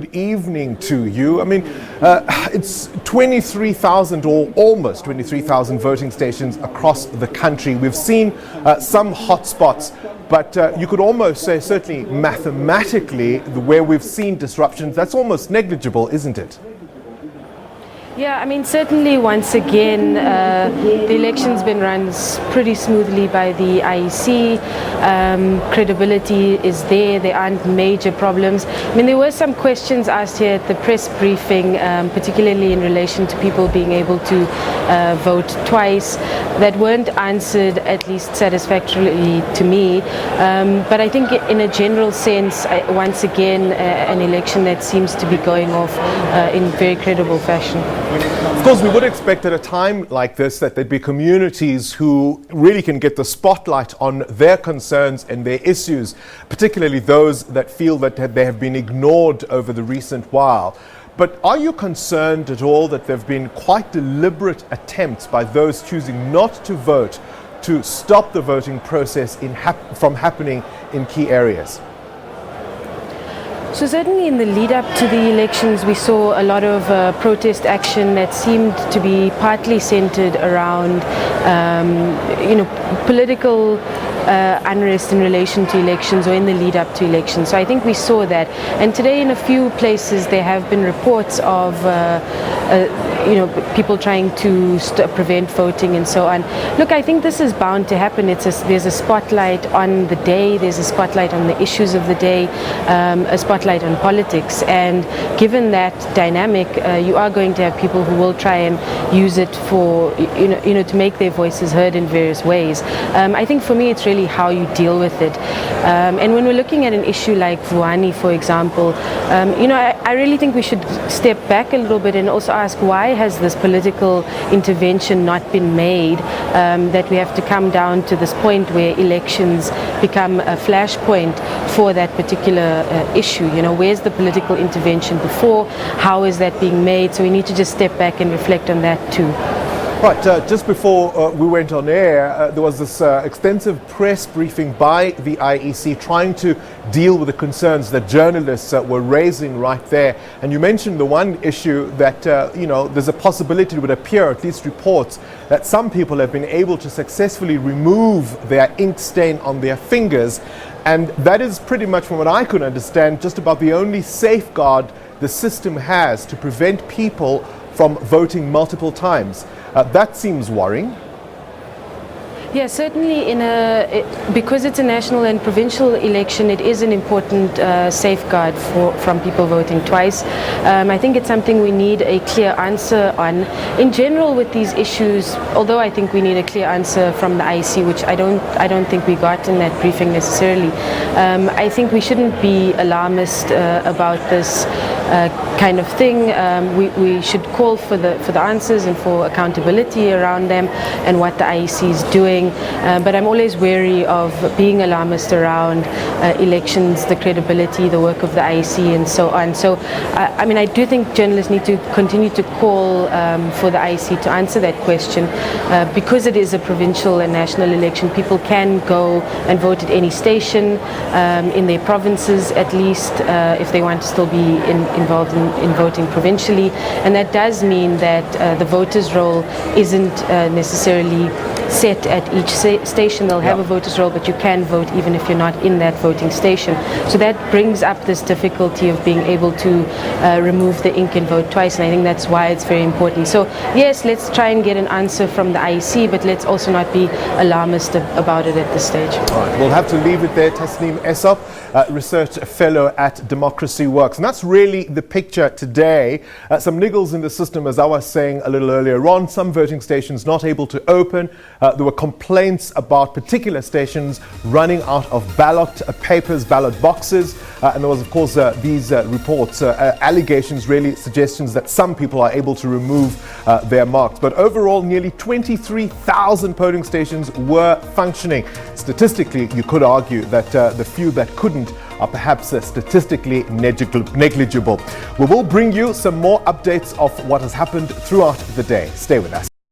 good evening to you. I mean, it's 23,000 or almost 23,000 voting stations across the country. We've seen some hotspots, but you could almost say, certainly mathematically, where we've seen disruptions, that's almost negligible, isn't it? Yeah, I mean, certainly once again, the election's been run pretty smoothly by the IEC. Credibility is there aren't major problems. I mean, there were some questions asked here at the press briefing, particularly in relation to people being able to vote twice, that weren't answered, at least satisfactorily to me. But I think in a general sense, once again, an election that seems to be going off in very credible fashion. Of course, we would expect at a time like this that there'd be communities who really can get the spotlight on their concerns and their issues, particularly those that feel that they have been ignored over the recent while. But are you concerned at all that there have been quite deliberate attempts by those choosing not to vote to stop the voting process from happening in key areas? So certainly in the lead up to the elections, we saw a lot of protest action that seemed to be partly centered around, political unrest in relation to elections or in the lead up to elections. So I think we saw that. And today in a few places there have been reports of people trying to prevent voting and so on. Look, I think this is bound to happen. There's a spotlight on the day, there's a spotlight on the issues of the day, a spotlight on politics. And given that dynamic, you are going to have people who will try and use it for, to make their voices heard in various ways. I think for me it's really how you deal with it. And when we're looking at an issue like Vuani, for example, I really think we should step back a little bit and also ask, why has this political intervention not been made, that we have to come down to this point where elections become a flashpoint for that particular issue? Where's the political intervention before? How is that being made? So we need to just step back and reflect on that too. Right, just before we went on air, there was this extensive press briefing by the IEC trying to deal with the concerns that journalists were raising right there. And you mentioned the one issue that, there's a possibility, it would appear, at least reports, that some people have been able to successfully remove their ink stain on their fingers. And that is pretty much, from what I could understand, just about the only safeguard the system has to prevent people from voting multiple times. That seems worrying. Yeah, certainly because it's a national and provincial election, it is an important safeguard from people voting twice. I think it's something we need a clear answer on. In general, with these issues, although I think we need a clear answer from the IEC, which I don't think we got in that briefing necessarily. I think we shouldn't be alarmist about this kind of thing. We should call for the answers and for accountability around them and what the IEC is doing. But I'm always wary of being alarmist around elections, the credibility, the work of the IEC and so on. So, I do think journalists need to continue to call for the IEC to answer that question. Because it is a provincial and national election, people can go and vote at any station in their provinces, at least, if they want to still be involved in voting provincially. And that does mean that the voters' roll isn't necessarily set at each station. They'll have a voter's roll, but you can vote even if you're not in that voting station. So that brings up this difficulty of being able to remove the ink and vote twice, and I think that's why it's very important. So yes, let's try and get an answer from the IEC, but let's also not be alarmist about it at this stage. All right, we'll have to leave it there. Tasneem Essop, Research Fellow at Democracy Works. And that's really the picture today. Some niggles in the system, as I was saying a little earlier on, some voting stations not able to open. There were complaints about particular stations running out of ballot papers, ballot boxes, and there was, of course, these reports, allegations, really suggestions that some people are able to remove their marks. But overall, nearly 23,000 polling stations were functioning. Statistically, you could argue that the few that couldn't are perhaps statistically negligible. We will bring you some more updates of what has happened throughout the day. Stay with us.